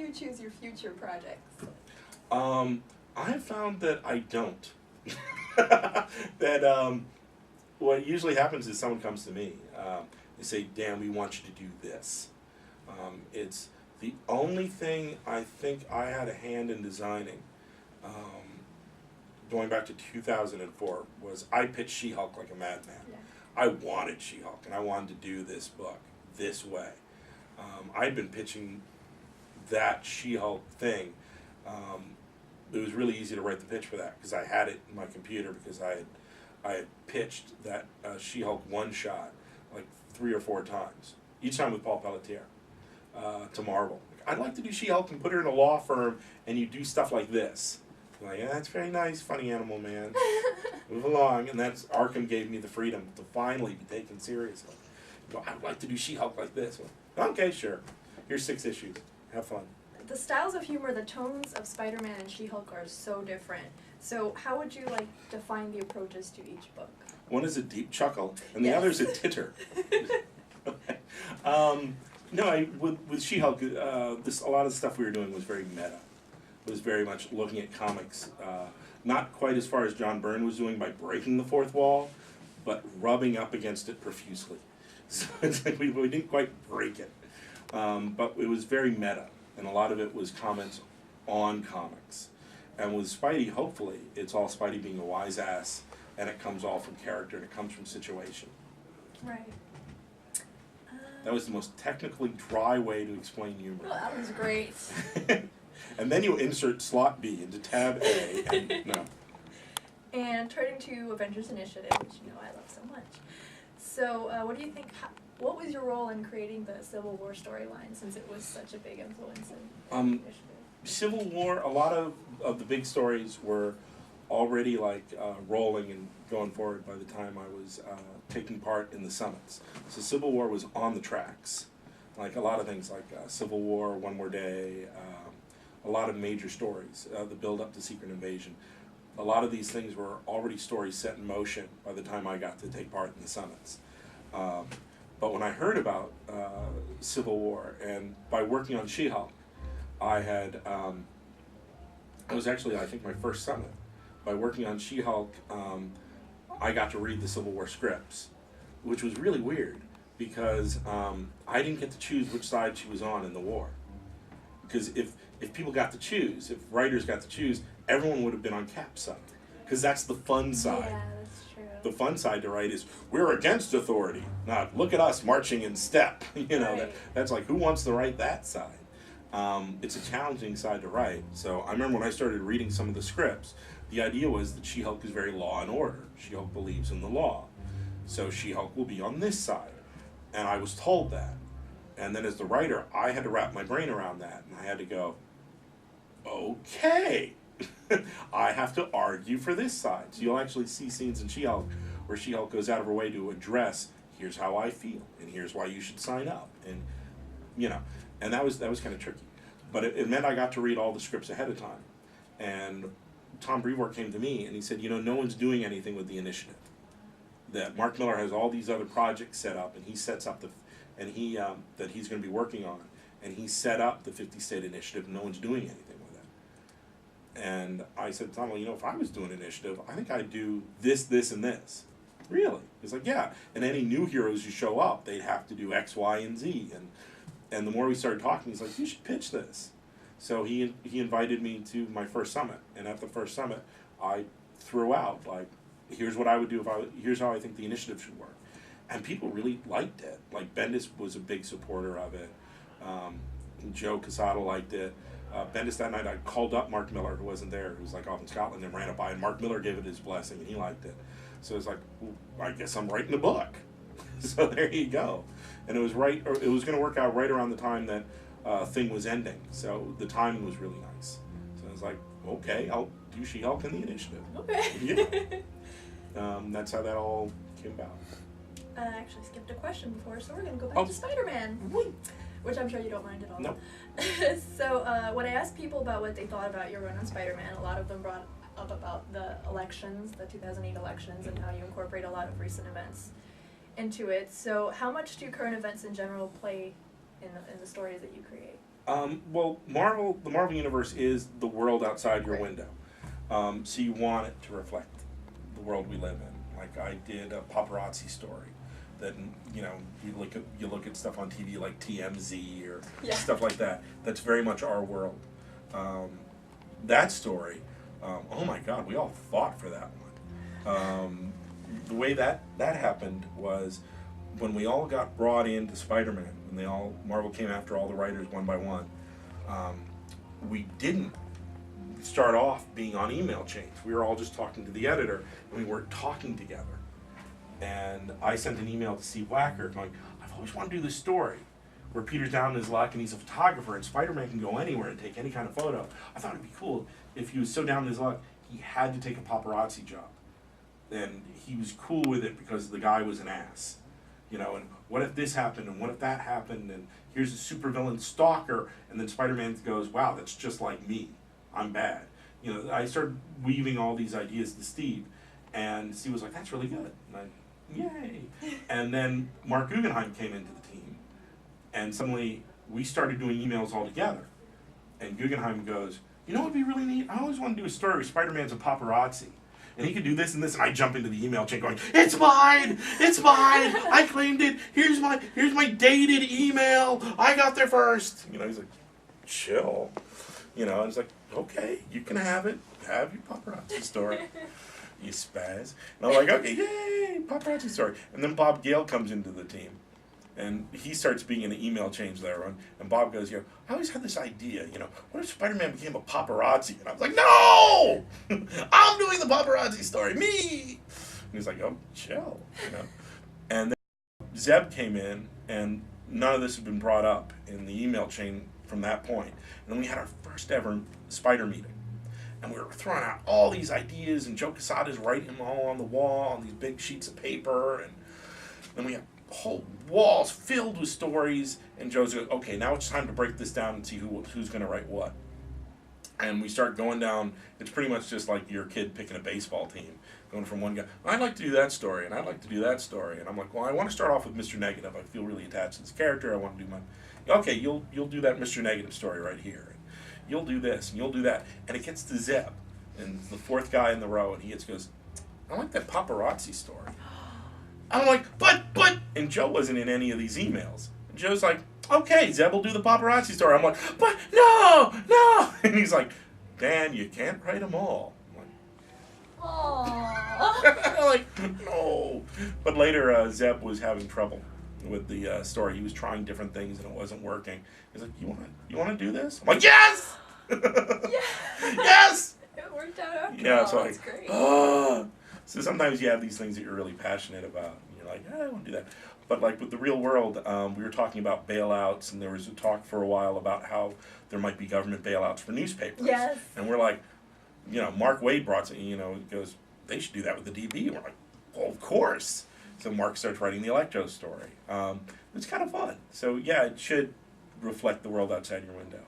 you choose your future projects? I have found that I don't. That what usually happens is someone comes to me. They say, Dan, we want you to do this. It's the only thing I think I had a hand in designing, going back to 2004, was I pitched She-Hulk like a madman. Yeah. I wanted She-Hulk, and I wanted to do this book this way. I'd been pitching that She-Hulk thing. It was really easy to write the pitch for that because I had it in my computer because I had pitched that She-Hulk one-shot like 3 or 4 times, each time with Paul Pelletier, to Marvel. I'd like to do She-Hulk and put her in a law firm and you do stuff like this. I'm like, yeah, that's very nice, funny animal man. Move along. And that's Arkham gave me the freedom to finally be taken seriously. You know, I'd like to do She-Hulk like this. Well, okay, sure. Here's 6 issues. Have fun. The styles of humor, the tones of Spider-Man and She-Hulk are so different. So how would you like define the approaches to each book? One is a deep chuckle, and the Yes. other is a titter. No, with She-Hulk, a lot of the stuff we were doing was very meta. It was very much looking at comics, not quite as far as John Byrne was doing by breaking the fourth wall, but rubbing up against it profusely. So it's like we didn't quite break it, but it was very meta, and a lot of it was comments on comics. And with Spidey, hopefully, it's all Spidey being a wise ass, and it comes all from character, and it comes from situation. Right. That was the most technically dry way to explain humor. Well, that was great. And then you insert slot B into tab A, and no. And turning to Avengers Initiative, which you know I love so much. So what do you think, what was your role in creating the Civil War storyline, since it was such a big influence in Initiative? Civil War, a lot of the big stories were already rolling and going forward by the time I was taking part in the summits. So Civil War was on the tracks. Like a lot of things like Civil War, One More Day, a lot of major stories, the build up to Secret Invasion. A lot of these things were already stories set in motion by the time I got to take part in the summits. But when I heard about Civil War, and by working on She-Hulk, it was actually, I think, my first summit. By working on She-Hulk, I got to read the Civil War scripts, which was really weird because I didn't get to choose which side she was on in the war. Because if people got to choose, if writers got to choose, everyone would have been on Cap's side. Because that's the fun side. Yeah, that's true. The fun side to write is, we're against authority. Not, look at us marching in step. You know, Right. that's like, who wants to write that side? It's a challenging side to write. So I remember when I started reading some of the scripts, the idea was that She-Hulk is very law and order. She-Hulk believes in the law. So She-Hulk will be on this side. And I was told that. And then as the writer, I had to wrap my brain around that. And I had to go, okay, I have to argue for this side. So you'll actually see scenes in She-Hulk where She-Hulk goes out of her way to address, here's how I feel, and here's why you should sign up. And, you know, and that was kind of tricky. But it meant I got to read all the scripts ahead of time. And Tom Brevoort came to me and he said, you know, no one's doing anything with the Initiative. That Mark Millar has all these other projects set up, and he sets up that he's going to be working on, and he set up the 50-state initiative, and no one's doing anything with it. And I said, Tom, well, you know, if I was doing initiative, I think I'd do this, this, and this. Really? He's like, yeah. And any new heroes who show up, they'd have to do X, Y, and Z. And the more we started talking, he's like, you should pitch this. So he invited me to my first summit, and at the first summit, I threw out like, here's what I would do here's how I think the initiative should work. And people really liked it. Like Bendis was a big supporter of it. Joe Quesada liked it. Bendis that night, I called up Mark Millar, who wasn't there, who was like off in Scotland, and ran it by, and Mark Millar gave it his blessing, and he liked it. So it's like, well, I guess I'm writing a book. So there you go. And it was going to work out right around the time that Thing was ending. So the timing was really nice. So I was like, okay, I'll do She-Hulk in the initiative. Okay. Yeah. That's how that all came about. I actually skipped a question before, so we're going to go back to Spider-Man, which I'm sure you don't mind at all. Nope. So when I asked people about what they thought about your run on Spider-Man, a lot of them brought up about the elections, the 2008 elections, and how you incorporate a lot of recent events into it. So how much do current events in general play in the stories that you create? Well, the Marvel Universe is the world outside your Right. window. So you want it to reflect the world we live in. Like I did a paparazzi story that, you know, you look at stuff on TV like TMZ or Yeah. stuff like that. That's very much our world. That story, oh my God, we all fought for that one. The way that happened was when we all got brought into Spider-Man, when Marvel came after all the writers one by one, we didn't start off being on email chains. We were all just talking to the editor, and we weren't talking together. And I sent an email to Steve Wacker going, I've always wanted to do this story where Peter's down in his luck and he's a photographer and Spider-Man can go anywhere and take any kind of photo. I thought it'd be cool if he was so down in his luck, he had to take a paparazzi job. And he was cool with it because the guy was an ass. You know, and what if this happened and what if that happened and here's a supervillain stalker, and then Spider-Man goes, wow, that's just like me. I'm bad. You know, I started weaving all these ideas to Steve, and Steve was like, that's really good. And I, yay. And then Mark Guggenheim came into the team, and suddenly we started doing emails all together. And Guggenheim goes, you know what would be really neat? I always want to do a story where Spider-Man's a paparazzi. And he could do this and this, and I jump into the email chain going, it's mine! It's mine! I claimed it! Here's my dated email! I got there first! You know, he's like, chill. You know, and it's like, okay, you can have it. Have your paparazzi story. You spaz. And I'm like, okay, yay, paparazzi story. And then Bob Gale comes into the team. And he starts being in the email chains there, and Bob goes, you know, I always had this idea, you know, what if Spider-Man became a paparazzi? And I was like, no! I'm doing the paparazzi story, me! And he's like, oh, chill, you know. And then Zeb came in, and none of this had been brought up in the email chain from that point. And then we had our first ever Spider meeting. And we were throwing out all these ideas, and Joe Quesada's writing them all on the wall on these big sheets of paper, and then we had whole walls filled with stories, and Joe's like, okay, now it's time to break this down and see who's going to write what. And we start going down, it's pretty much just like your kid picking a baseball team, going from one guy, I'd like to do that story, and I'd like to do that story, and I'm like, well, I want to start off with Mr. Negative, I feel really attached to this character, I want to do okay, you'll do that Mr. Negative story right here, and you'll do this, and you'll do that, and it gets to Zeb, and the fourth guy in the row, and he goes, I like that paparazzi story. I'm like, but, and Joe wasn't in any of these emails. And Joe's like, okay, Zeb will do the paparazzi story. I'm like, but, no! And he's like, Dan, you can't write them all. I'm like, like, no. But later, Zeb was having trouble with the story. He was trying different things and it wasn't working. He's like, you want to do this? I'm like, yes! Yes! It worked out after yeah, all. so That's great. So sometimes you have these things that you're really passionate about. And you're like, I want to do that. But like with the real world, we were talking about bailouts, and there was a talk for a while about how there might be government bailouts for newspapers. Yes. And we're like, you know, Mark Waid brought it, you know, goes, they should do that with the DB. And we're like, well, of course. So Mark starts writing the Electro story. It's kind of fun. So yeah, it should reflect the world outside your window.